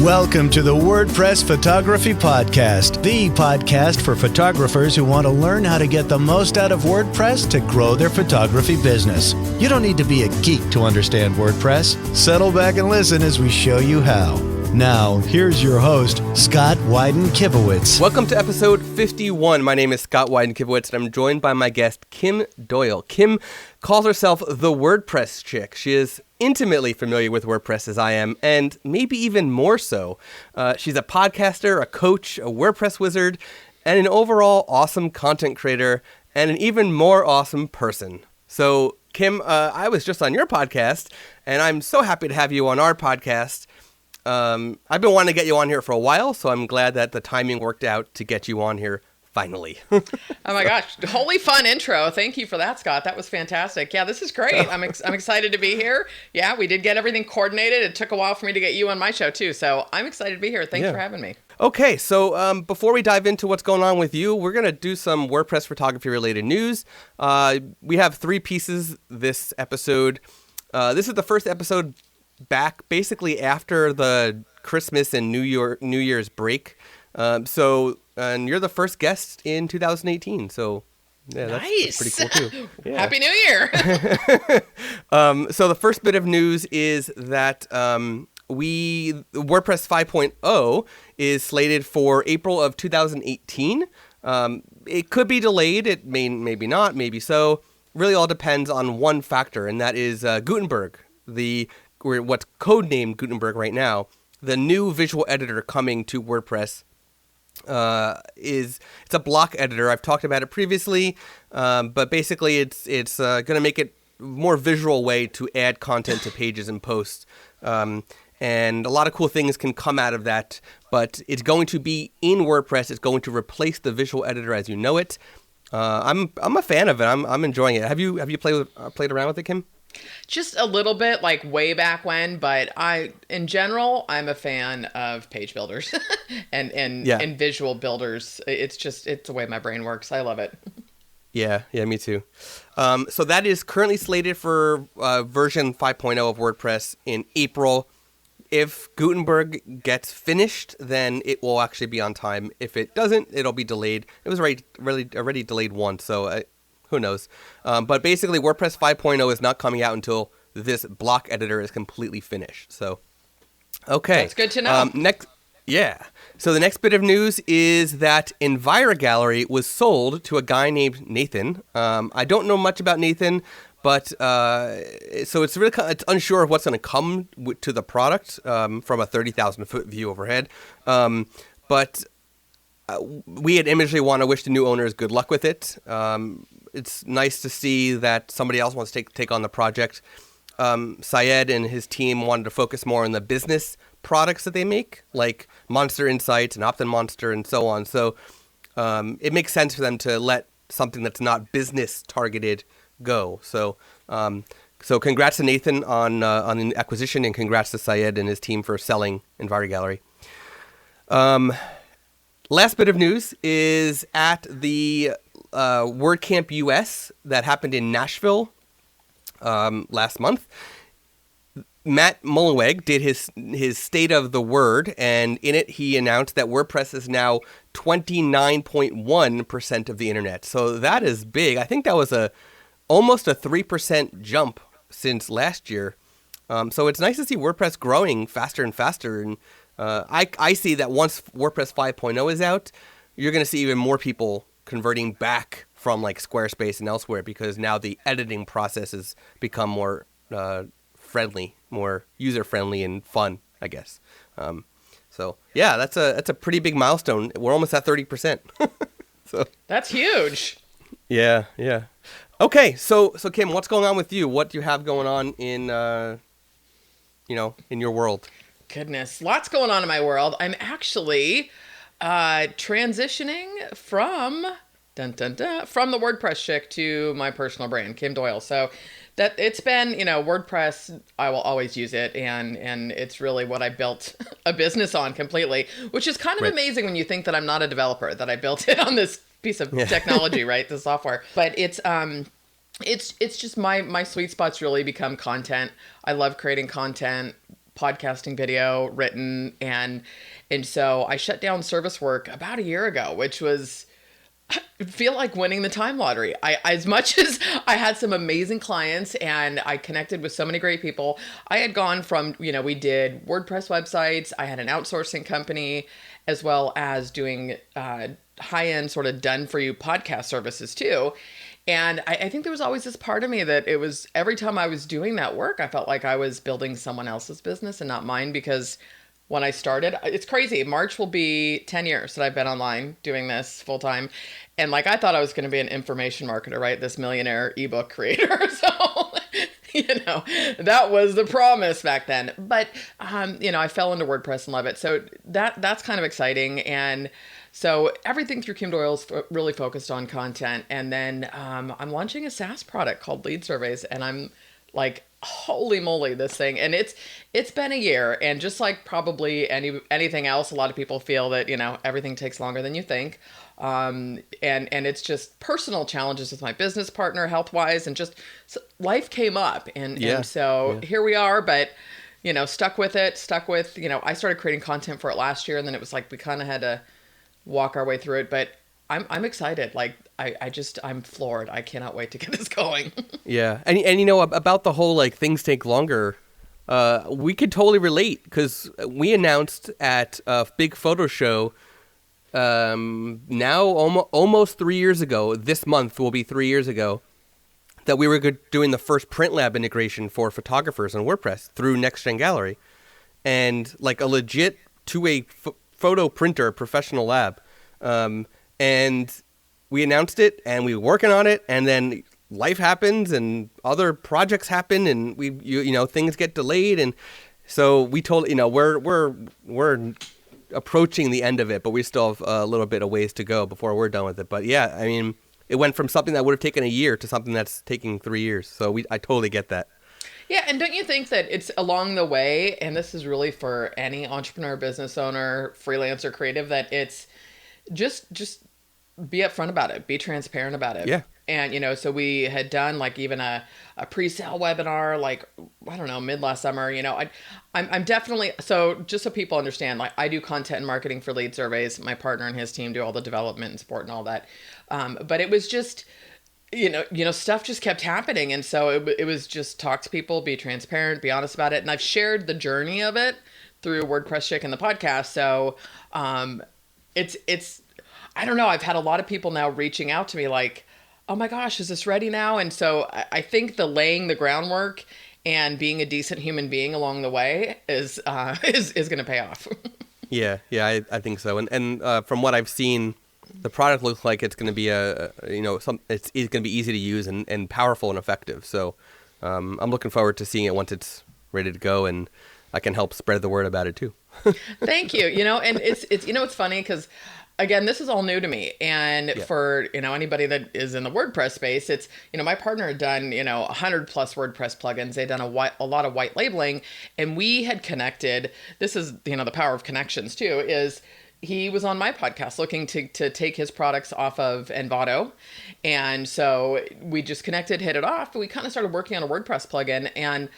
Welcome to the WordPress Photography Podcast, the podcast for photographers who want to learn how to get the most out of WordPress to grow their photography business. You don't need to be a geek to understand WordPress. Settle back and listen as we show you how. Now, here's your host, Scott Wyden-Kivowitz. Welcome to episode 51. My name is Scott Wyden-Kivowitz, and I'm joined by my guest, Kim Doyal. Kim calls herself the WordPress Chick. She is intimately familiar with WordPress as I am, and maybe even more so. She's a podcaster, a coach, a WordPress wizard, and an overall awesome content creator, and an even more awesome person. So, Kim, I was just on your podcast, and I'm so happy to have you on our podcast. I've been wanting to get you on here for a while, so I'm glad that the timing worked out to get you on here finally. Oh my gosh. Holy fun intro. Thank you for that, Scott. That was fantastic. Yeah, this is great. I'm excited to be here. Yeah, we did get everything coordinated. It took a while for me to get you on my show too. So I'm excited to be here. Thanks for having me. Okay, so before we dive into what's going on with you, we're going to do some WordPress photography related news. We have 3 pieces this episode. This is the first episode back basically after the Christmas and New Year's break. And you're the first guest in 2018. So yeah, nice. That's pretty cool too. Yeah. Happy New Year. So the first bit of news is that WordPress 5.0 is slated for April of 2018. It could be delayed. It maybe not, maybe so. Really all depends on one factor, and that is Gutenberg, what's codenamed Gutenberg right now. The new visual editor coming to WordPress it's a block editor. I've talked about it previously, but basically it's going to make it a more visual way to add content to pages and posts. And a lot of cool things can come out of that, but it's going to be in WordPress. It's going to replace the visual editor as you know it. I'm a fan of it. I'm enjoying it. Have you played around with it, Kim? Just a little bit, like way back when, but in general, I'm a fan of page builders and visual builders. It's the way my brain works. I love it. Yeah, me too. So that is currently slated for version 5.0 of WordPress in April. If Gutenberg gets finished, then it will actually be on time. If it doesn't, it'll be delayed. It was already delayed once, so who knows? But basically, WordPress 5.0 is not coming out until this block editor is completely finished. So, okay. That's good to know. So the next bit of news is that EnviroGallery was sold to a guy named Nathan. I don't know much about Nathan, but so it's unsure of what's going to come to the product from a 30,000-foot view overhead. But we at Imagely want to wish the new owners good luck with it. It's nice to see that somebody else wants to take on the project. Syed and his team wanted to focus more on the business products that they make, like Monster Insights and OptinMonster and so on. So it makes sense for them to let something that's not business targeted go. So congrats to Nathan on the acquisition, and congrats to Syed and his team for selling EnviroGallery. Last bit of news is at the WordCamp US that happened in Nashville last month. Matt Mullenweg did his State of the Word, and in it he announced that WordPress is now 29.1% of the internet. So that is big. I think that was almost a 3% jump since last year. So it's nice to see WordPress growing faster and faster. And I see that once WordPress 5.0 is out, you're going to see even more people converting back from like Squarespace and elsewhere, because now the editing process has become more friendly, more user-friendly and fun, I guess. So yeah, that's a pretty big milestone. We're almost at 30%. So that's huge. Yeah. Okay, so Kim, what's going on with you? What do you have going on in in your world? Goodness, lots going on in my world. I'm actually transitioning from the WordPress Chick to my personal brand, Kim Doyal. So that it's been, WordPress, I will always use it, and it's really what I built a business on completely, which is kind of amazing when you think that I'm not a developer, that I built it on this piece of technology, right? The software. But it's just my sweet spot's really become content. I love creating content, podcasting video written. And so I shut down service work about a year ago, which was, I feel like winning the time lottery. As much as I had some amazing clients and I connected with so many great people, I had gone from, we did WordPress websites. I had an outsourcing company, as well as doing high-end sort of done-for-you podcast services too. And I think there was always this part of me that it was every time I was doing that work, I felt like I was building someone else's business and not mine, because when I started, it's crazy. March will be 10 years that I've been online doing this full time. And like, I thought I was going to be an information marketer, right? This millionaire ebook creator. So, that was the promise back then. But, I fell into WordPress and love it. So that's kind of exciting. And so everything through Kim Doyal is really focused on content. And then I'm launching a SaaS product called Lead Surveys. And I'm like, holy moly, this thing. And it's been a year. And just like probably anything else, a lot of people feel that, everything takes longer than you think. And it's just personal challenges with my business partner, health-wise, and just life came up. And so here we are, but, stuck with, I started creating content for it last year, and then it was like, we kind of had to walk our way through it, but I'm excited. Like, I'm floored. I cannot wait to get this going. Yeah. And about the whole, like, things take longer, we could totally relate, because we announced at a big photo show now almost 3 years ago. This month will be 3 years ago that we were doing the first print lab integration for photographers on WordPress through Next Gen Gallery, and like a legit two-way photo printer, professional lab. And we announced it, and we were working on it, and then life happens, and other projects happen, and things get delayed, and so we told we're approaching the end of it, but we still have a little bit of ways to go before we're done with it. But yeah, I mean, it went from something that would have taken a year to something that's taking 3 years. So I totally get that. Yeah, and don't you think that it's along the way, and this is really for any entrepreneur, business owner, freelancer, creative, that it's just be upfront about it, be transparent about it. Yeah. And, so we had done like even a pre-sale webinar, like, I don't know, mid last summer, I'm definitely, so just so people understand, like, I do content and marketing for Lead Surveys. My partner and his team do all the development and support and all that. But it was just, stuff just kept happening. And so it was just talk to people, be transparent, be honest about it. And I've shared the journey of it through WordPress Chick and the podcast. So it's, I don't know, I've had a lot of people now reaching out to me like, oh my gosh, is this ready now? And so I think the laying the groundwork and being a decent human being along the way is going to pay off. Yeah, I think so. And from what I've seen, the product looks like it's going to be it's going to be easy to use and powerful and effective. So I'm looking forward to seeing it once it's ready to go, and I can help spread the word about it too. Thank you. And it's funny because, again, this is all new to me. And for, anybody that is in the WordPress space, it's, my partner had done, 100 plus WordPress plugins. They'd done a lot of white labeling, and we had connected. This is, the power of connections too, is he was on my podcast looking to take his products off of Envato. And so we just connected, hit it off. We kind of started working on a WordPress plugin, and,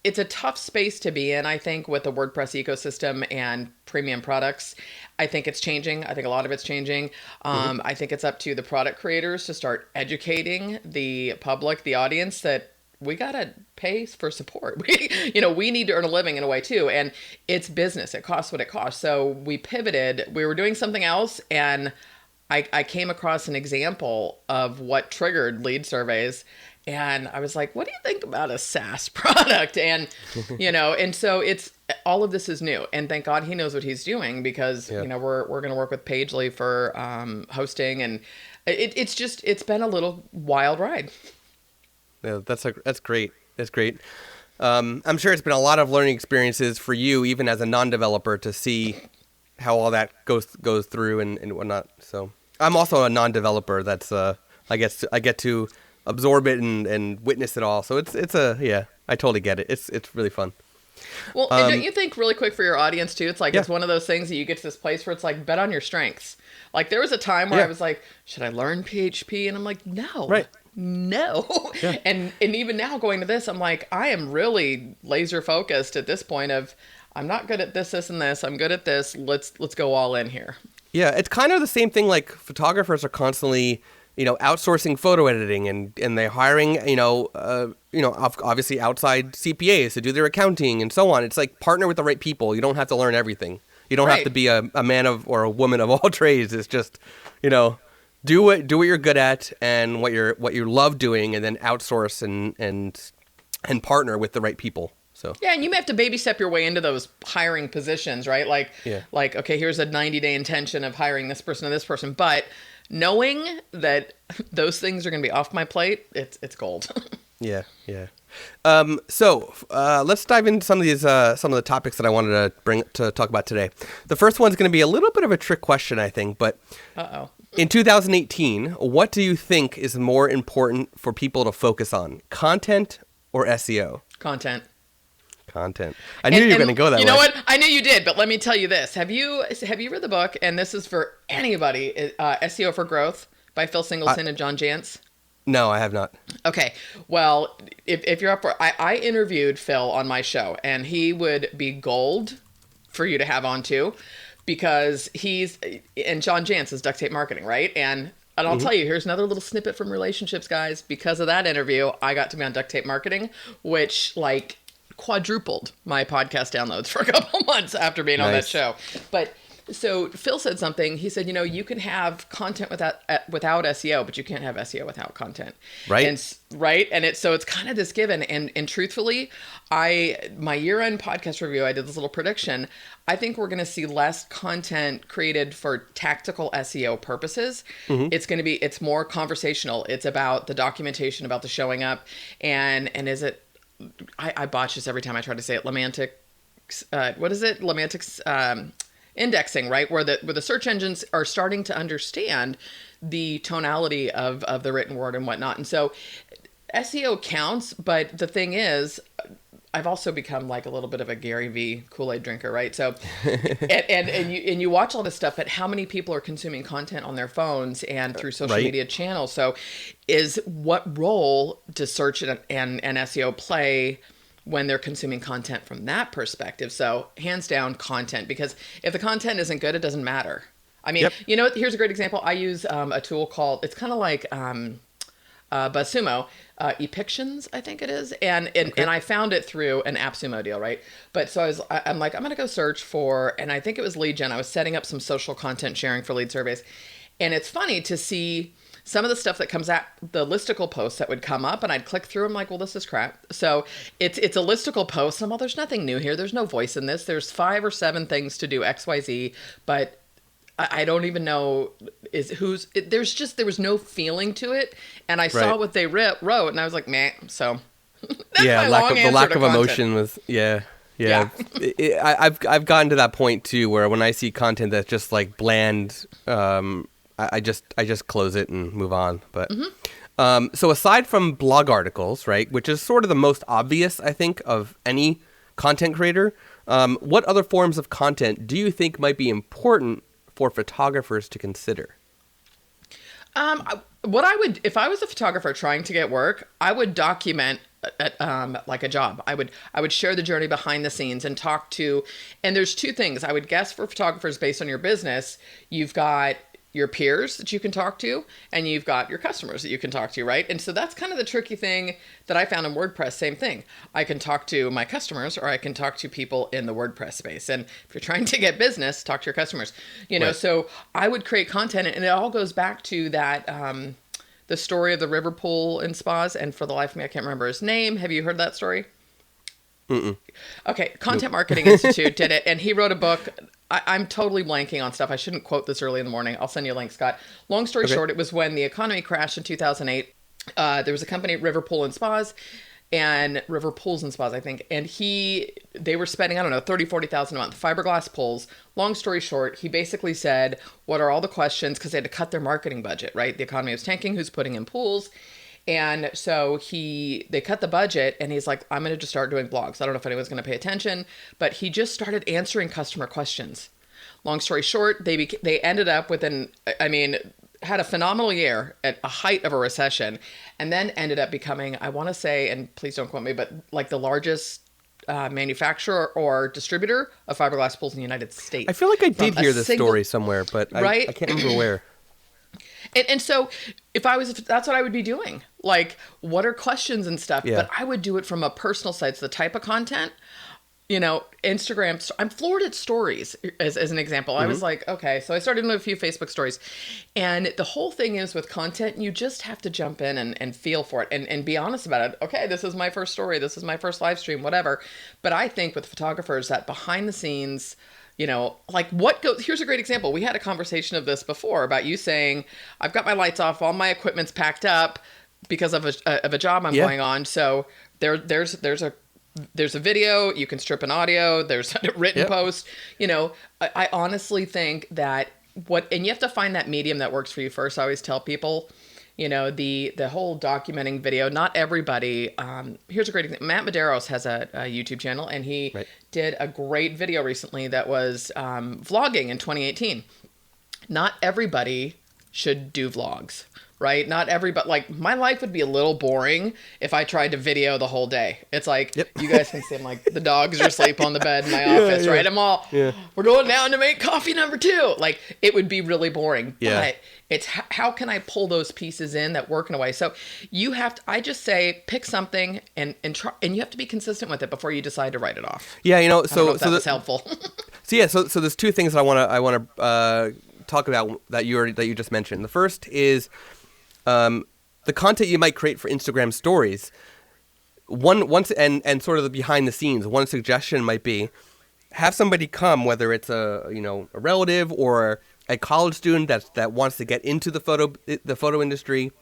it's a tough space to be in, I think, with the WordPress ecosystem and premium products. I think it's changing. I think a lot of it's changing. I think it's up to the product creators to start educating the public, the audience, that we got to pay for support. We need to earn a living in a way too. And it's business. It costs what it costs. So we pivoted. We were doing something else, and I came across an example of what triggered Lead Surveys. And I was like, what do you think about a SaaS product? And, and so it's, all of this is new, and thank God he knows what he's doing, because, we're going to work with Pagely for hosting, and it's been a little wild ride. Yeah, that's great. That's great. I'm sure it's been a lot of learning experiences for you, even as a non-developer, to see how all that goes through and whatnot. So I'm also a non-developer. That's, I get to absorb it and witness it all. So it's I totally get it. It's really fun. Well, and don't you think, really quick for your audience too, it's like, it's one of those things that you get to this place where it's like, bet on your strengths. Like, there was a time where I was like, should I learn PHP? And I'm like, no. Right. no. Yeah. And even now going to this, I'm like, I am really laser focused at this point of, I'm not good at this, and this. I'm good at this. Let's go all in here. Yeah, it's kind of the same thing. Like photographers are constantly, outsourcing photo editing, and they're hiring, obviously outside CPAs to do their accounting and so on. It's like partner with the right people. You don't have to learn everything. You don't have to be a man of or a woman of all trades. It's just, do what you're good at and what you love doing, and then outsource and partner with the right people. So yeah, and you may have to baby step your way into those hiring positions, right? Like, okay, here's a 90-day intention of hiring this person and this person, but knowing that those things are going to be off my plate, it's gold. Yeah. So let's dive into some of the topics that I wanted to talk about today. The first one's going to be a little bit of a trick question, I think, but in 2018, what do you think is more important for people to focus on, content or SEO? Content. I knew you were going to go that way. You know what? I knew you did, but let me tell you this. Have you read the book, and this is for anybody, SEO for Growth by Phil Singleton and John Jantz? No, I have not. Okay. Well, if you're up for I interviewed Phil on my show, and he would be gold for you to have on too, because and John Jantz is duct tape marketing, right? And I'll tell you, here's another little snippet from relationships, guys. Because of that interview, I got to be on duct tape marketing, which quadrupled my podcast downloads for a couple months after being on that show. But so Phil said something. He said, you can have content without SEO, but you can't have SEO without content. Right. And it's kind of this given. And truthfully, my year-end podcast review, I did this little prediction. I think we're going to see less content created for tactical SEO purposes. It's more conversational. It's about the documentation, about the showing up, and is it, I botch this every time I try to say it. What is it? Lemantics indexing, right? Where the search engines are starting to understand the tonality of the written word and whatnot. And so SEO counts, but the thing is, I've also become like a little bit of a Gary V Kool-Aid drinker, right? So, and you watch all this stuff, but how many people are consuming content on their phones and through social media channels? So, what role does search and SEO play when they're consuming content from that perspective? So, hands down, content, because if the content isn't good, it doesn't matter. I mean, here's a great example. I use a tool called, it's kind of like BuzzSumo, Epictions, I think it is. And I found it through an AppSumo deal, right? But so I'm like, I'm going to go search for, and I think it was lead gen. I was setting up some social content sharing for lead surveys. And it's funny to see some of the stuff that comes out, the listicle posts that would come up, and I'd click through. I'm like, well, this is crap. So it's a listicle post. And I'm, well, there's nothing new here. There's no voice in this. There's 5 or 7 things to do XYZ, but I don't even know there was no feeling to it. And I saw what they wrote, and I was like, meh. So that's my lack of emotion was, I've gotten to that point too, where when I see content that's just like bland, I just close it and move on. But so aside from blog articles, right, which is sort of the most obvious, I think, of any content creator, what other forms of content do you think might be important for photographers to consider? What I would, if I was a photographer trying to get work, I would document like a job. I would share the journey behind the scenes and talk to, and there's 2 things I would guess for photographers based on your business. You've got your peers that you can talk to, and you've got your customers that you can talk to, right? And so that's kind of the tricky thing that I found in WordPress. Same thing. I can talk to my customers, or I can talk to people in the WordPress space. And if you're trying to get business, talk to your customers. So I would create content, and it all goes back to that, the story of the river pool in spas. And for the life of me, I can't remember his name. Have you heard that story? Mm-mm. Okay, Content Marketing Institute did it, and he wrote a book. I'm totally blanking on stuff. I shouldn't quote this early in the morning. I'll send you a link, Scott. Long story short, it was when the economy crashed in 2008. There was a company, River Pools and Spas, I think. And they were spending, I don't know, $30,000-$40,000 a month, fiberglass pools. Long story short, he basically said, what are all the questions? Because they had to cut their marketing budget, right? The economy was tanking. Who's putting in pools? And so they cut the budget, and he's like, I'm going to just start doing blogs. I don't know if anyone's going to pay attention, but he just started answering customer questions. Long story short, they ended up with had a phenomenal year at a height of a recession, and then ended up becoming, I want to say, and please don't quote me, but like the largest manufacturer or distributor of fiberglass pools in the United States. I feel like I did hear this story somewhere, but right? I can't remember where. And so if that's what I would be doing. Like, what are questions and stuff? Yeah. But I would do it from a personal side. So the type of content, Instagram, I'm floored at stories as an example. I was like, okay, so I started doing a few Facebook stories, and the whole thing is with content, you just have to jump in and feel for it and be honest about it. Okay, this is my first story. This is my first live stream, whatever. But I think with photographers that behind the scenes, like what goes, here's a great example. We had a conversation of this before about you saying, I've got my lights off, all my equipment's packed up because of a job I'm going on. So there's a video, you can strip an audio, there's a written post. I honestly think that and you have to find that medium that works for you first. I always tell people, the whole documenting video, not everybody, here's a great example. Matt Medeiros has a YouTube channel, and he did a great video recently that was vlogging in 2018. Not everybody should do vlogs. Right? Not everybody, like my life would be a little boring if I tried to video the whole day. It's like, you guys can see I'm like, the dogs are asleep on the bed in my office, right? I'm all, we're going down to make coffee number 2. Like, it would be really boring. But it's how can I pull those pieces in that work in a way? So I just say, pick something and try, and you have to be consistent with it before you decide to write it off. Yeah, I don't know if that was helpful. So there's two things that I want to talk about that you just mentioned. The first is the content you might create for Instagram stories. And sort of the behind the scenes. One suggestion might be have somebody come, whether it's a relative or a college student that wants to get into the photo industry,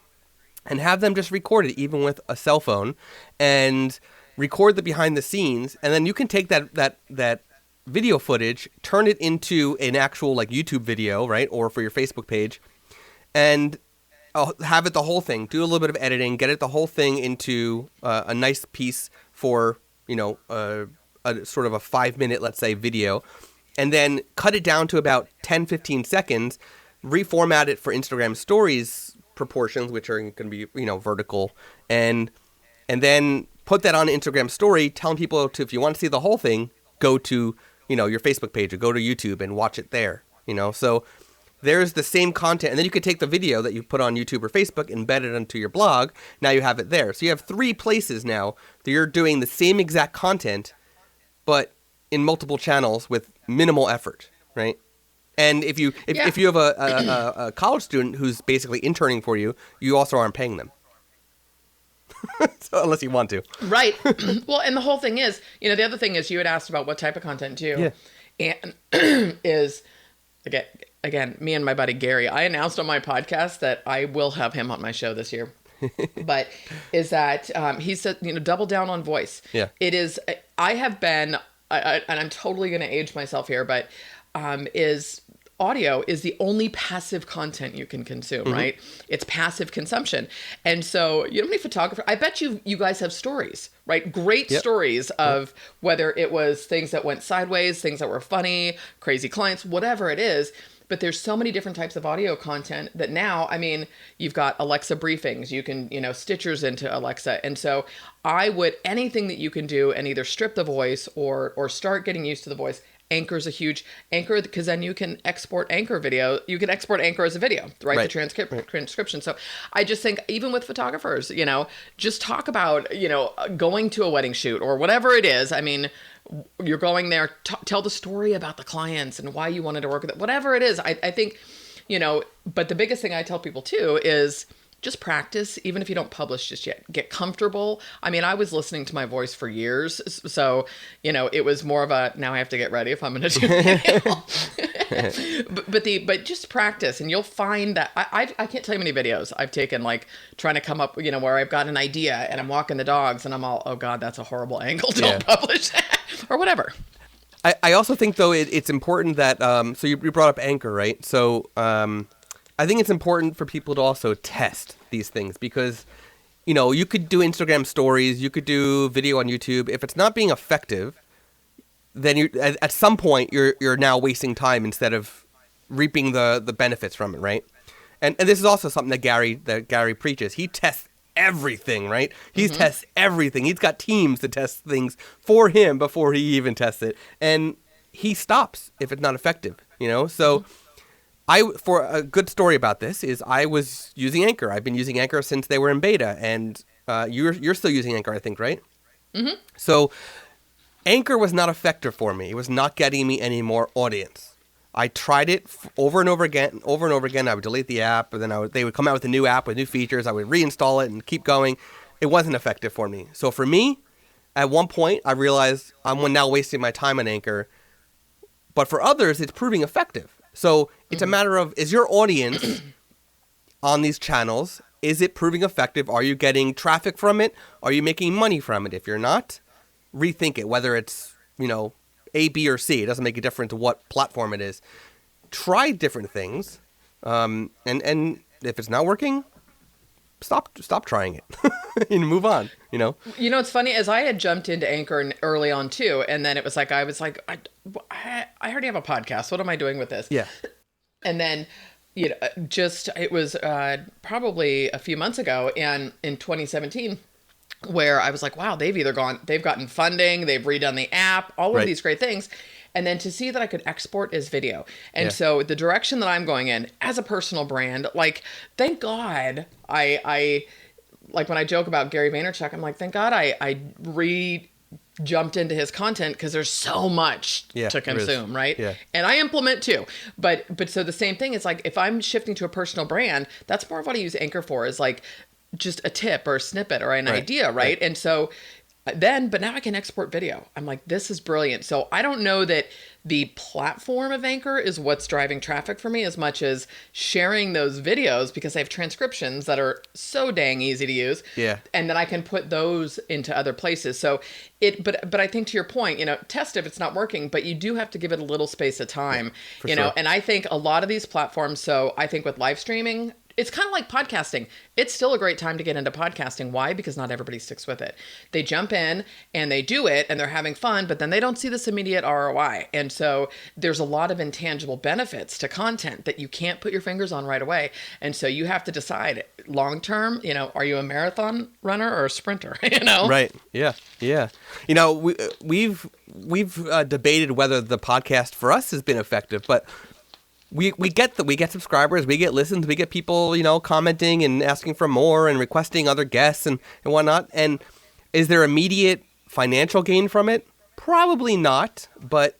and have them just record it, even with a cell phone, and record the behind the scenes, and then you can take that video footage, turn it into an actual like YouTube video, right, or for your Facebook page, and have it the whole thing. Do a little bit of editing, get it the whole thing into a nice piece for a sort of a 5-minute, let's say, video, and then cut it down to about 10-15 seconds. Reformat it for Instagram stories proportions, which are going to be vertical, and then put that on Instagram story, telling people to, if you want to see the whole thing, go to your Facebook page or go to YouTube and watch it there. So there's the same content, and then you could take the video that you put on YouTube or Facebook, embed it into your blog. Now you have it there. So you have 3 places now that you're doing the same exact content, but in multiple channels with minimal effort, right? And if you have a college student who's basically interning for you, you also aren't paying them. So, unless you want to. Right. Well, and the whole thing is, the other thing is you had asked about what type of content too. Yeah. And is, again, me and my buddy Gary, I announced on my podcast that I will have him on my show this year. But is that he said, double down on voice. Yeah. It is, I have been, and I'm totally going to age myself here, but is audio is the only passive content you can consume, right? It's passive consumption. And so you don't need photographer. I bet you guys have stories, right? Great stories of whether it was things that went sideways, things that were funny, crazy clients, whatever it is. But there's so many different types of audio content that now, you've got Alexa briefings, you can, stitchers into Alexa. And so anything that you can do and either strip the voice or start getting used to the voice. Anchor's a huge Anchor, because then you can export Anchor video. You can export Anchor as a video, right? The transcription. So I just think even with photographers, just talk about, going to a wedding shoot or whatever it is. You're going there, tell the story about the clients and why you wanted to work with it, whatever it is. I think, but the biggest thing I tell people too is just practice, even if you don't publish just yet. Get comfortable. I was listening to my voice for years, so it was more of a now I have to get ready if I'm going to do video. but just practice, and you'll find that I can't tell you how many videos I've taken, like trying to come up, where I've got an idea and I'm walking the dogs and I'm all, oh God, that's a horrible angle. Don't publish that or whatever. I also think though it's important that so you brought up Anchor, right? So I think it's important for people to also test these things, because, you could do Instagram stories, you could do video on YouTube. If it's not being effective, then at some point you're now wasting time instead of reaping the benefits from it, right? and this is also something that Gary preaches. He tests everything, right? He tests everything. He's got teams that test things for him before he even tests it, and he stops if it's not effective. So. For a good story about this is I was using Anchor. I've been using Anchor since they were in beta, and you're still using Anchor, I think, right? Mm-hmm. So Anchor was not effective for me. It was not getting me any more audience. I tried it over and over again. I would delete the app, and then they would come out with a new app with new features. I would reinstall it and keep going. It wasn't effective for me. So for me, at one point, I realized I'm now wasting my time on Anchor. But for others, it's proving effective. So it's a matter of, is your audience on these channels, is it proving effective? Are you getting traffic from it? Are you making money from it? If you're not, rethink it, whether it's, A, B, or C. It doesn't make a difference what platform it is. Try different things. And if it's not working, stop trying it and move on, It's funny, as I had jumped into Anchor early on too, and then it was like, I already have a podcast. What am I doing with this? Yeah. And then, it was probably a few months ago, and in 2017, where I was like, wow, they've gotten funding, they've redone the app, all of these great things. And then to see that I could export as video. And so the direction that I'm going in as a personal brand, like, thank God I like when I joke about Gary Vaynerchuk, I'm like, thank God I jumped into his content, because there's so much to consume, right? Yeah. And I implement too. But so the same thing is, like, if I'm shifting to a personal brand, that's more of what I use Anchor for, is like just a tip or a snippet or an idea, right? And so but now I can export video. I'm like, this is brilliant. So I don't know that the platform of Anchor is what's driving traffic for me as much as sharing those videos, because I have transcriptions that are so dang easy to use. Yeah. And then I can put those into other places. So but I think, to your point, test if it's not working, but you do have to give it a little space of time, sure. And I think a lot of these platforms, so I think with live streaming, it's kind of like podcasting. It's still a great time to get into podcasting. Why? Because not everybody sticks with it. They jump in and they do it and they're having fun, but then they don't see this immediate ROI. And so there's a lot of intangible benefits to content that you can't put your fingers on right away. And so you have to decide long term, are you a marathon runner or a sprinter? Right. Yeah. Yeah. We've debated whether the podcast for us has been effective, but we get subscribers, we get listens, we get people, commenting and asking for more and requesting other guests and whatnot. And is there immediate financial gain from it? Probably not, but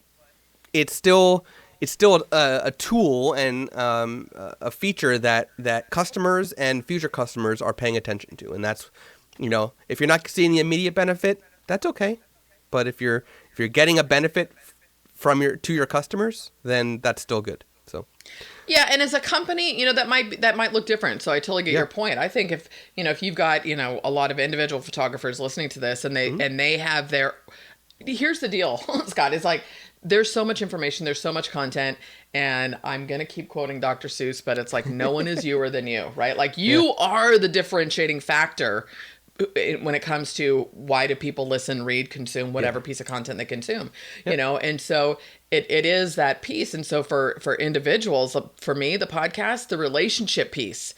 it's still a tool and a feature that customers and future customers are paying attention to. And that's, if you're not seeing the immediate benefit, that's okay. But if you're getting a benefit to your customers, then that's still good. So, yeah, and as a company, that might look different. So I totally get your point. I think if you've got a lot of individual photographers listening to this, and they have their, here's the deal, Scott, it's like there's so much information, there's so much content, and I'm gonna keep quoting Dr. Seuss, but it's like no one is youer than you, right? Like you are the differentiating factor when it comes to why do people listen, read, consume whatever piece of content they consume, and so it is that piece. And so for individuals, for me, the podcast, the relationship piece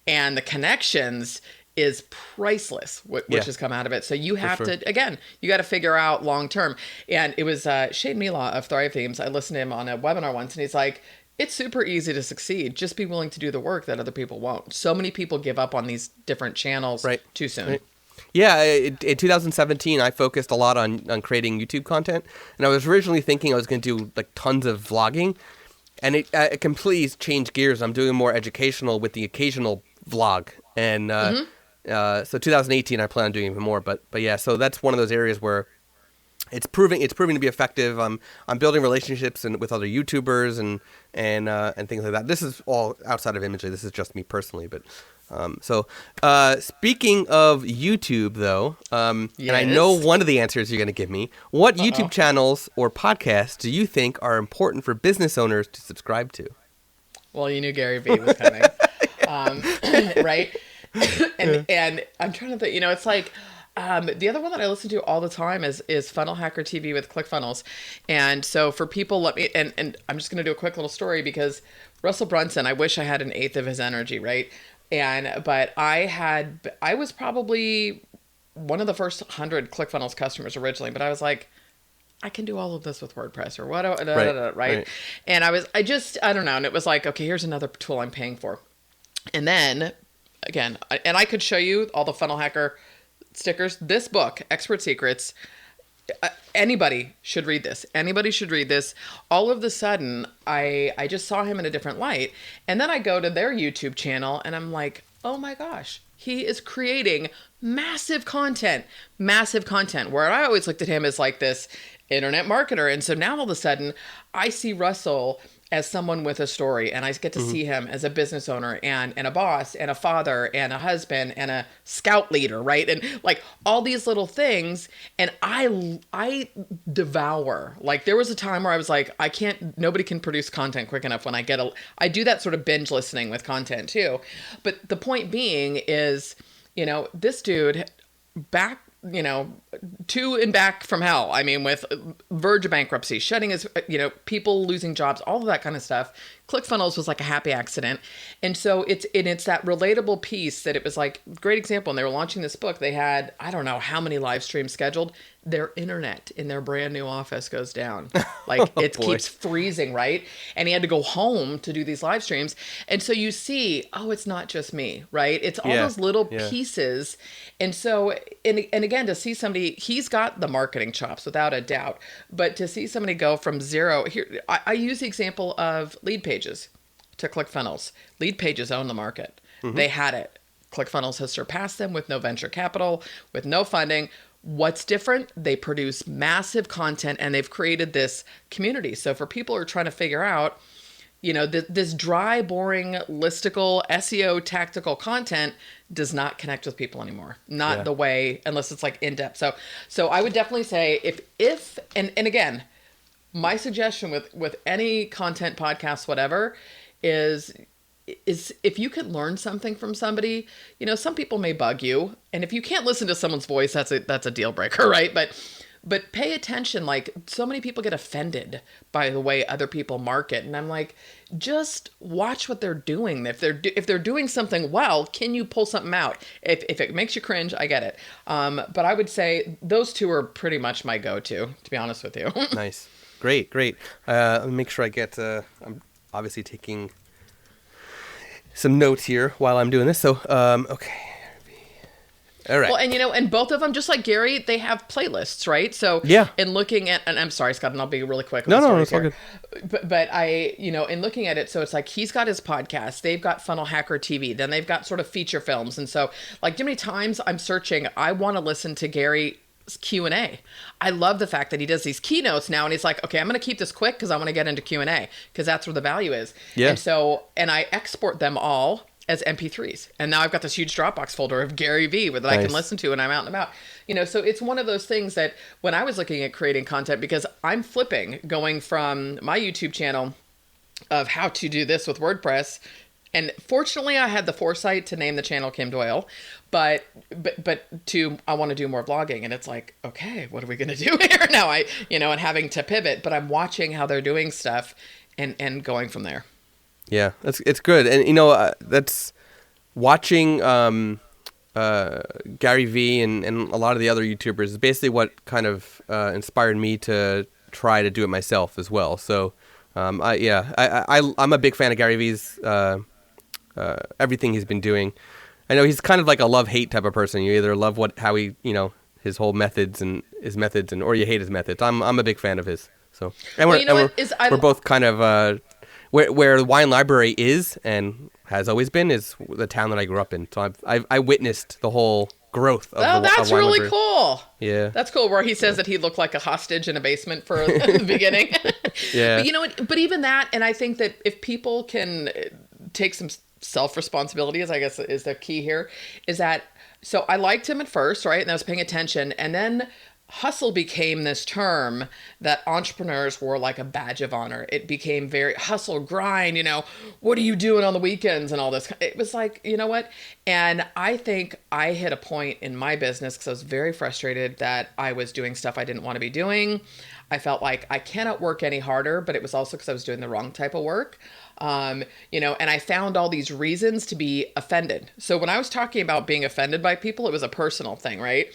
and the connections is priceless, which has come out of it. So you have to, again, you got to figure out long term. And it was Shane Mila of Thrive Themes. I listened to him on a webinar once, and he's like, it's super easy to succeed. Just be willing to do the work that other people won't. So many people give up on these different channels too soon. Right. Yeah, in 2017, I focused a lot on creating YouTube content, and I was originally thinking I was going to do like tons of vlogging, and it completely changed gears. I'm doing more educational with the occasional vlog, and so 2018, I plan on doing even more. But yeah, so that's one of those areas where it's proving to be effective. I'm building relationships with other YouTubers and things like that. This is all outside of Imagely. This is just me personally, but. So speaking of YouTube, though, and I know one of the answers you're going to give me, what YouTube channels or podcasts do you think are important for business owners to subscribe to? Well, you knew Gary Vee was coming, right? And I'm trying to think, it's like, The other one that I listen to all the time is Funnel Hacker TV with ClickFunnels. And so for people, and I'm just going to do a quick little story because Russell Brunson, I wish I had an eighth of his energy, right? But I was probably one of the first 100 ClickFunnels customers originally, but I was like, I can do all of this with WordPress or what, right? And I don't know. And it was like, okay, here's another tool I'm paying for. And then again, I could show you all the Funnel Hacker stickers. This book, Expert Secrets, anybody should read this. Anybody should read this. All of a sudden, I just saw him in a different light. And then I go to their YouTube channel and I'm like, oh my gosh, he is creating massive content, where I always looked at him as like this internet marketer. And so now all of a sudden I see Russell as someone with a story, and I get to see him as a business owner and a boss and a father and a husband and a scout leader, right? And like all these little things. And I devour. Like there was a time where I was like, nobody can produce content quick enough when I do that sort of binge listening with content too. But the point being is, this dude back, to and back from hell. I mean, with verge of bankruptcy, shutting his, people losing jobs, all of that kind of stuff. ClickFunnels was like a happy accident. And so it's that relatable piece that it was like, great example. And they were launching this book. They had, I don't know how many live streams scheduled. Their internet in their brand new office goes down. Like it keeps freezing, right? And he had to go home to do these live streams. And so you see, it's not just me, right? It's all those little pieces. And so, and again, to see somebody, he's got the marketing chops without a doubt, but to see somebody go from zero here, I use the example of Lead Pages to ClickFunnels. Lead Pages own the market. They had it. ClickFunnels has surpassed them with no venture capital, with no funding. What's different? They produce massive content and they've created this community. So for people who are trying to figure out, this dry, boring, listicle, SEO tactical content does not connect with people anymore. Not the way, unless it's like in depth. So I would definitely say if and again, my suggestion with any content podcast, whatever, is if you can learn something from somebody, some people may bug you. And if you can't listen to someone's voice, that's a deal breaker, right? But pay attention. Like so many people get offended by the way other people market. And I'm like, just watch what they're doing. If they're doing something well, can you pull something out? If it makes you cringe, I get it. But I would say those two are pretty much my go-to be honest with you. Nice. Great. Let me make sure I get, I'm obviously taking some notes here while I'm doing this. So, okay. All right. Well, and both of them, just like Gary, they have playlists, right? So, in looking at, and I'm sorry, Scott, and I'll be really quick. No, it's all good. But I, in looking at it, so it's like he's got his podcast, they've got Funnel Hacker TV, then they've got sort of feature films, and so like, how many times I'm searching, I want to listen to Gary Q&A. I love the fact that he does these keynotes now and he's like, okay, I'm going to keep this quick because I want to get into Q&A because that's where the value is. Yeah. And I export them all as MP3s. And now I've got this huge Dropbox folder of Gary V that I can listen to when I'm out and about. So it's one of those things that when I was looking at creating content, because I'm flipping, going from my YouTube channel of how to do this with WordPress. And fortunately, I had the foresight to name the channel Kim Doyal, but I want to do more vlogging, and it's like, okay, what are we going to do here now? And having to pivot, but I'm watching how they're doing stuff, and going from there. Yeah, it's good, and that's watching Gary V and a lot of the other YouTubers is basically what kind of inspired me to try to do it myself as well. So, I'm a big fan of Gary V's. Everything he's been doing. I know he's kind of like a love-hate type of person. You either love how he, his whole methods, or you hate his methods. I'm a big fan of his. So, and we're both kind of where the wine library is and has always been is the town that I grew up in. So I witnessed the whole growth of that's wine really library. Cool. Yeah, that's cool. Where he says that he looked like a hostage in a basement for the beginning. Yeah, but but even that, and I think that if people can take some self-responsibility, as I guess is the key here, is that, so I liked him at first, right? And I was paying attention. And then hustle became this term that entrepreneurs wore like a badge of honor. It became very hustle, grind, what are you doing on the weekends and all this. It was like, you know what? And I think I hit a point in my business because I was very frustrated that I was doing stuff I didn't want to be doing. I felt like I cannot work any harder, but it was also because I was doing the wrong type of work. And I found all these reasons to be offended. So when I was talking about being offended by people, it was a personal thing, right?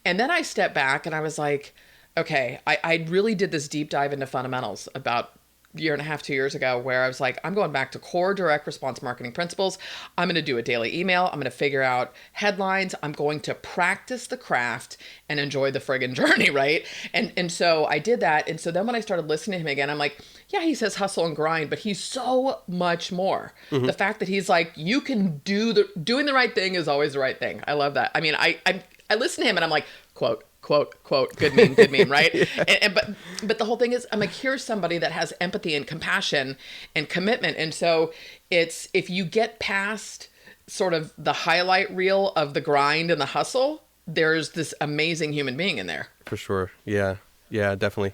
And then I stepped back and I was like, okay, I really did this deep dive into fundamentals about a year and a half, 2 years ago, where I was like, I'm going back to core direct response marketing principles. I'm going to do a daily email. I'm going to figure out headlines. I'm going to practice the craft and enjoy the friggin' journey, right? And so I did that. And so then when I started listening to him again, I'm like, yeah, he says hustle and grind, but he's so much more. Mm-hmm. The fact that he's like, you can doing the right thing is always the right thing. I love that. I mean, I listen to him and I'm like, quote, good meme, right? Yeah. But the whole thing is, I'm like, here's somebody that has empathy and compassion and commitment. And so it's, if you get past sort of the highlight reel of the grind and the hustle, there's this amazing human being in there. For sure. Yeah, definitely.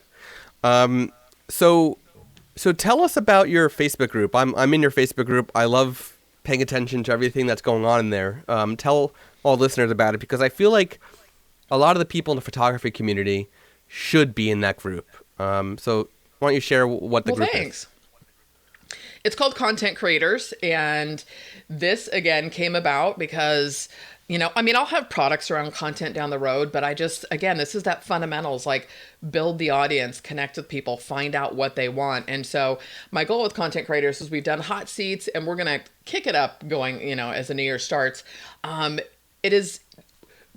So tell us about your Facebook group. I'm in your Facebook group. I love paying attention to everything that's going on in there. Tell all listeners about it, because I feel like a lot of the people in the photography community should be in that group. So why don't you share what the group is? It's called Content Creators. And this, again, came about because, I'll have products around content down the road, but this is that fundamentals, like build the audience, connect with people, find out what they want. And so my goal with Content Creators is we've done hot seats and we're going to kick it up going, as the new year starts. It is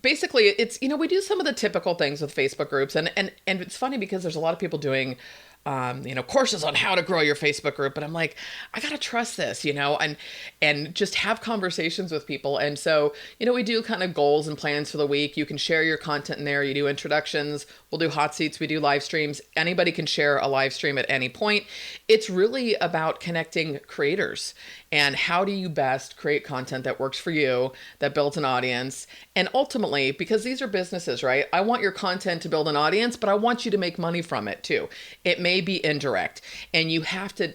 basically, it's, we do some of the typical things with Facebook groups. And it's funny because there's a lot of people doing, courses on how to grow your Facebook group. But I'm like, I got to trust this, and just have conversations with people. And so, we do kind of goals and plans for the week. You can share your content in there. You do introductions. We'll do hot seats. We do live streams. Anybody can share a live stream at any point. It's really about connecting creators and how do you best create content that works for you, that builds an audience. And ultimately, because these are businesses, right? I want your content to build an audience, but I want you to make money from it too. It may be indirect, and you have to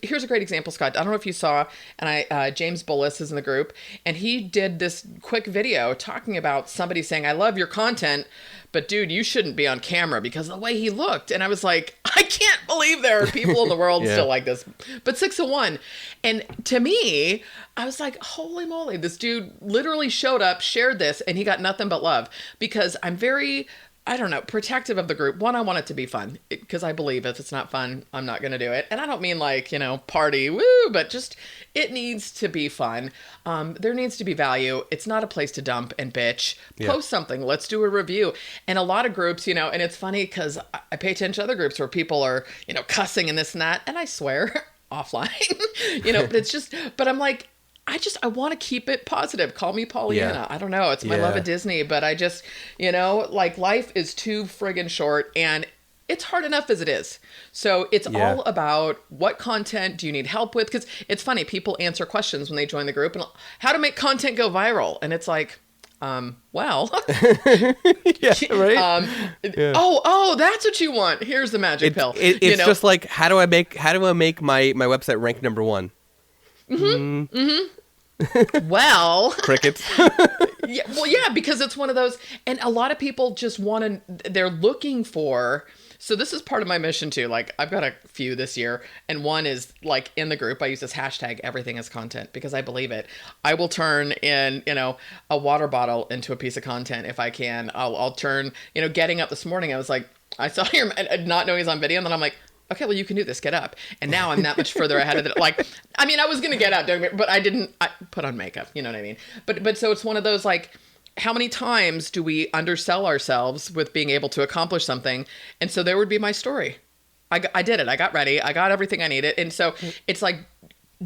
here's a great example, Scott. I don't know if you saw, and James Bullis is in the group, and he did this quick video talking about somebody saying, I love your content, but dude, you shouldn't be on camera because of the way he looked. And I was like, I can't believe there are people in the world still like this. But 6 of 1. And to me, I was like, holy moly, this dude literally showed up, shared this, and he got nothing but love, because I'm very, protective of the group. One, I want it to be fun, because I believe if it's not fun, I'm not going to do it. And I don't mean like, party, woo, but just it needs to be fun. There needs to be value. It's not a place to dump and bitch. Post something. Let's do a review. And a lot of groups, and it's funny because I pay attention to other groups where people are, cussing and this and that. And I swear offline, but it's just, but I'm like, I want to keep it positive. Call me Pollyanna. I don't know. It's my love of Disney, but I just, like life is too friggin' short and it's hard enough as it is. So it's all about what content do you need help with? Because it's funny, people answer questions when they join the group and how to make content go viral. And it's like, well, right. Oh, that's what you want. Here's the magic pill. It's just like, how do I make my website rank number 1? Mm-hmm. Mm-hmm. Well, crickets. yeah, because it's one of those, and a lot of people just they're looking for. So this is part of my mission too. Like I've got a few this year, and one is like in the group, I use this hashtag everything is content because I believe it. I will turn in, a water bottle into a piece of content if I can. I'll turn, getting up this morning, I was like, I saw your, not knowing he's on video, and then I'm like, okay, well, you can do this. Get up. And now I'm that much further ahead of it. Like, I mean, I was going to get up, but I didn't. I put on makeup. You know what I mean? But so it's one of those, like, how many times do we undersell ourselves with being able to accomplish something? And so there would be my story. I did it. I got ready. I got everything I needed. And so it's like,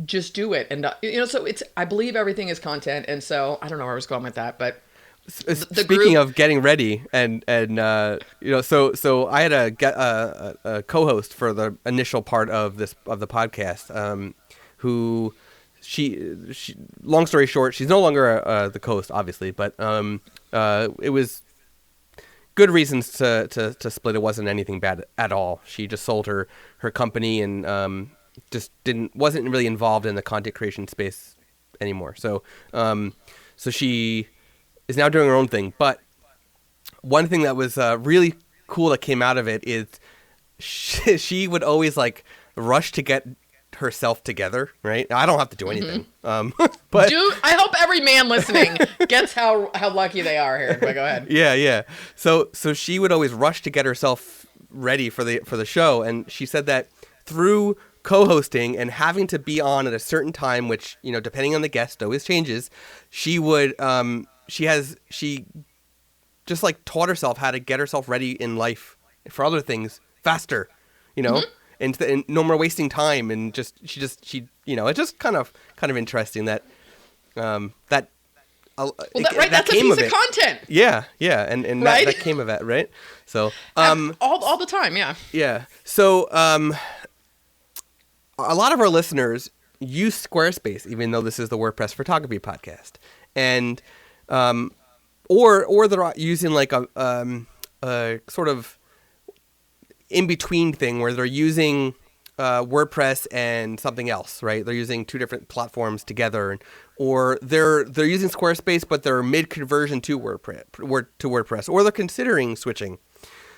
just do it. And, so I believe everything is content. And so I don't know where I was going with that, but. Speaking of getting ready and so I had a co-host for the initial part of the podcast, who she long story short, she's no longer the co-host, obviously, but it was good reasons to split. It wasn't anything bad at all. She just sold her company and just wasn't really involved in the content creation space anymore. So she is now doing her own thing. But one thing that was really cool that came out of it is she would always like rush to get herself together, right? I don't have to do anything. But I hope every man listening gets how lucky they are here. But go ahead. Yeah. So she would always rush to get herself ready for the show, and she said that through co-hosting and having to be on at a certain time, which, you know, depending on the guest always changes, she would she just like taught herself how to get herself ready in life for other things faster, you know. And no more wasting time, and she you know, it's just kind of interesting that that that's a piece of content. Yeah, and right? that came of it, right? So all the time, yeah. So a lot of our listeners use Squarespace, even though this is the WordPress photography podcast, and or they're using like a sort of in between thing where they're using WordPress and something else, right? They're using two different platforms together, or they're using Squarespace, but they're mid conversion to WordPress, or they're considering switching.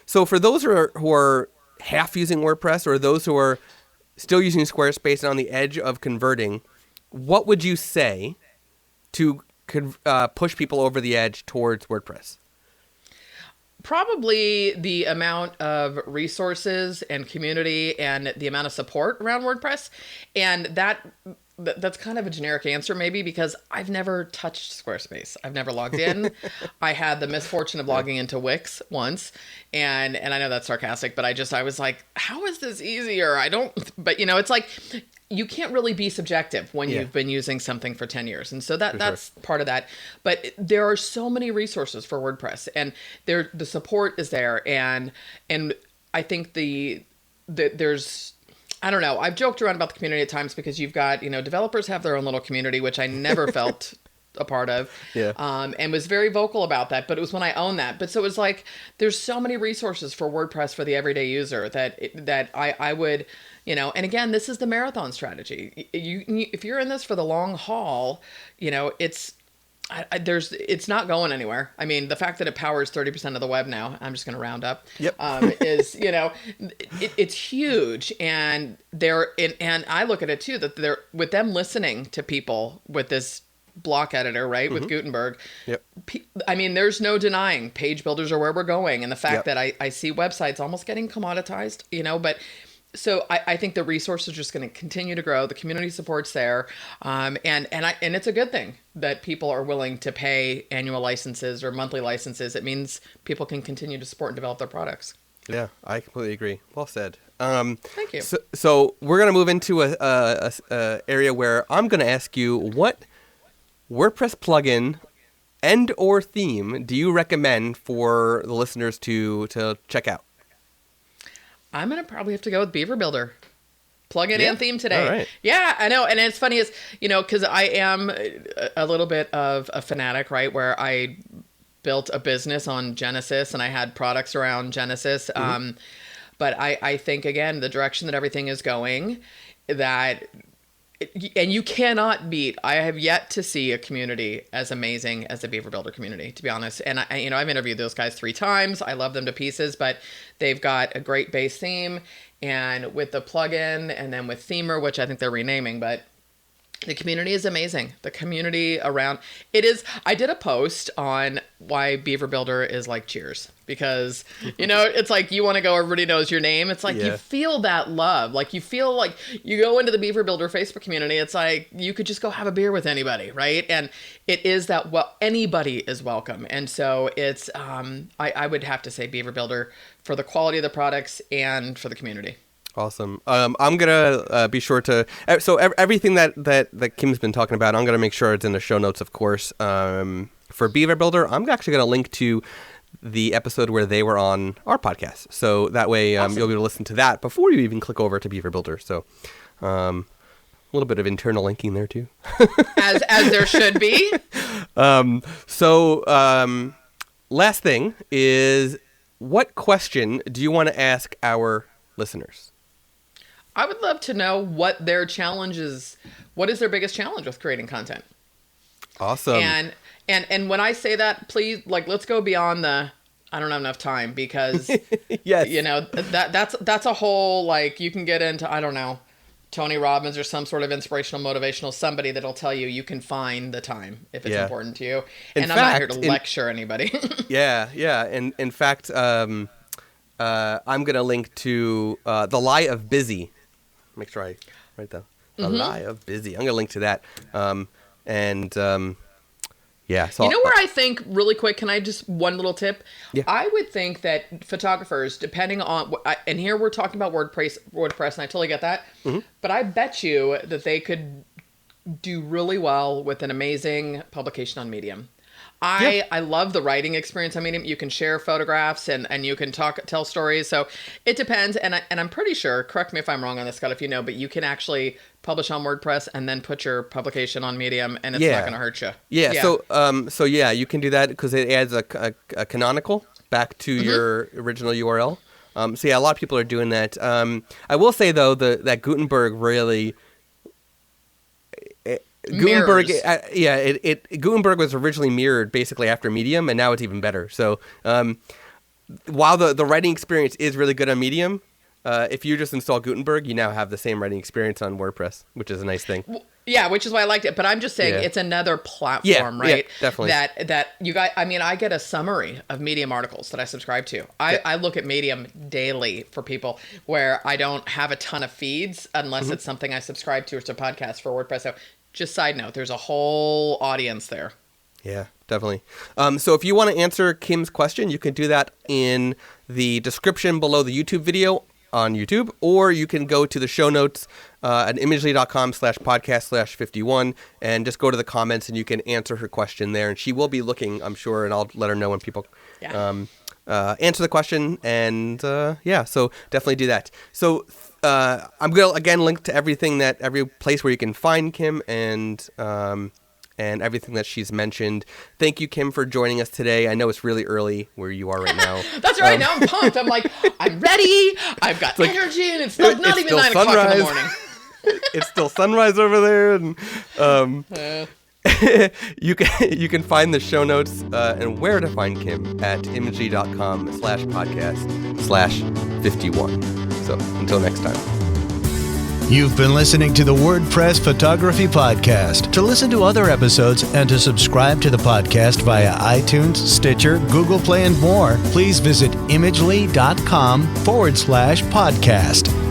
So for those who are half using WordPress, or those who are still using Squarespace and on the edge of converting, what would you say to push people over the edge towards WordPress? Probably the amount of resources and community and the amount of support around WordPress. And that's kind of a generic answer maybe, because I've never touched Squarespace. I've never logged in. I had the misfortune of logging into Wix once, and I know that's sarcastic, but I was like, how is this easier? But you know, it's like, you can't really be subjective when you've been using something for 10 years. And so that's part of that. But there are so many resources for WordPress, and the support is there. And I think there's, I don't know, I've joked around about the community at times, because you've got, you know, developers have their own little community, which I never felt a part of, and was very vocal about that. But it was when I owned that. But so it was like, there's so many resources for WordPress for the everyday user that I would, you know, and again, this is the marathon strategy. If you're in this for the long haul, you know, it's not going anywhere. I mean, the fact that it powers 30% of the web now, I'm just going to round up, is, you know, it's huge. And and I look at it too, that they're, with them listening to people with this block editor, right, with Gutenberg. I mean, there's no denying page builders are where we're going. And the fact that I see websites almost getting commoditized, you know, but so I think the resources are just going to continue to grow. The community support's there. And it's a good thing that people are willing to pay annual licenses or monthly licenses. It means people can continue to support and develop their products. Yeah, I completely agree. Well said. Thank you. So we're going to move into a area where I'm going to ask you, what WordPress plugin and or theme do you recommend for the listeners to check out? I'm going to probably have to go with Beaver Builder. Plugin and theme today. All right. Yeah, I know. And it's funny is, you know, because I am a little bit of a fanatic, right, where I built a business on Genesis and I had products around Genesis. But I think, again, the direction that everything is going, and you cannot beat. I have yet to see a community as amazing as the Beaver Builder community, to be honest. And I've interviewed those guys 3 times. I love them to pieces, but they've got a great base theme, and with the plugin, and then with Themer, which I think they're renaming, but the community is amazing. The community around it is. I did a post on why Beaver Builder is like Cheers, because, you know, it's like you want to go, everybody knows your name. It's like you feel that love. Like you feel like you go into the Beaver Builder Facebook community. It's like you could just go have a beer with anybody, right? And it is that, well, anybody is welcome. And so it's I would have to say Beaver Builder for the quality of the products and for the community. Awesome. I'm gonna be sure to. So everything that Kim's been talking about, I'm gonna make sure it's in the show notes, of course. For Beaver Builder, I'm actually gonna link to the episode where they were on our podcast, so that way Awesome. You'll be able to listen to that before you even click over to Beaver Builder. So a little bit of internal linking there too, as there should be. Last thing is what question do you want to ask our listeners? I would love to know what their challenges. What is their biggest challenge with creating content? Awesome. And when I say that, please, like, let's go beyond the. I don't have enough time because, yes. you know, that's a whole, like, you can get into, I don't know, Tony Robbins or some sort of inspirational, motivational, somebody that'll tell you you can find the time if it's important to you. And I'm not here to lecture anybody. Yeah. And in fact, I'm going to link to The Lie of Busy. Make sure I write that. The Lie of Busy. I'm going to link to that. Yeah. So, you know where I think, really quick, can I just, one little tip? Yeah. I would think that photographers, depending on, and here we're talking about WordPress, and I totally get that, but I bet you that they could do really well with an amazing publication on Medium. I love the writing experience on Medium. You can share photographs and you can tell stories. So it depends. And I'm pretty sure, correct me if I'm wrong on this, Scott, if you know, but you can actually publish on WordPress and then put your publication on Medium, and it's not going to hurt you. Yeah. So you can do that because it adds a canonical back to your original URL. So yeah, a lot of people are doing that. I will say though that Gutenberg really. Gutenberg, Gutenberg was originally mirrored basically after Medium, and now it's even better. So while the writing experience is really good on Medium, if you just install Gutenberg, you now have the same writing experience on WordPress, which is a nice thing. Yeah, which is why I liked it. But I'm just saying it's another platform, right? Yeah, definitely. That you guys, I mean, I get a summary of Medium articles that I subscribe to. I look at Medium daily for people where I don't have a ton of feeds unless it's something I subscribe to or it's a podcast for WordPress. So just side note, there's a whole audience there. Yeah, definitely. So if you want to answer Kim's question, you can do that in the description below the YouTube video on YouTube, or you can go to the show notes at imagely.com/podcast/51 and just go to the comments and you can answer her question there. And she will be looking, I'm sure, and I'll let her know when people answer the question. And so definitely do that. So I'm going to, again, link to every place where you can find Kim and everything that she's mentioned. Thank you, Kim, for joining us today. I know it's really early where you are right now. That's right. Now I'm pumped. I'm like, I'm ready. I've got energy, and it's not even 9 o'clock in the morning. It's still sunrise over there. And you can find the show notes and where to find Kim at imagely.com/podcast/51. So until next time. You've been listening to the WordPress Photography Podcast. To listen to other episodes and to subscribe to the podcast via iTunes, Stitcher, Google Play, and more, please visit imagely.com/podcast.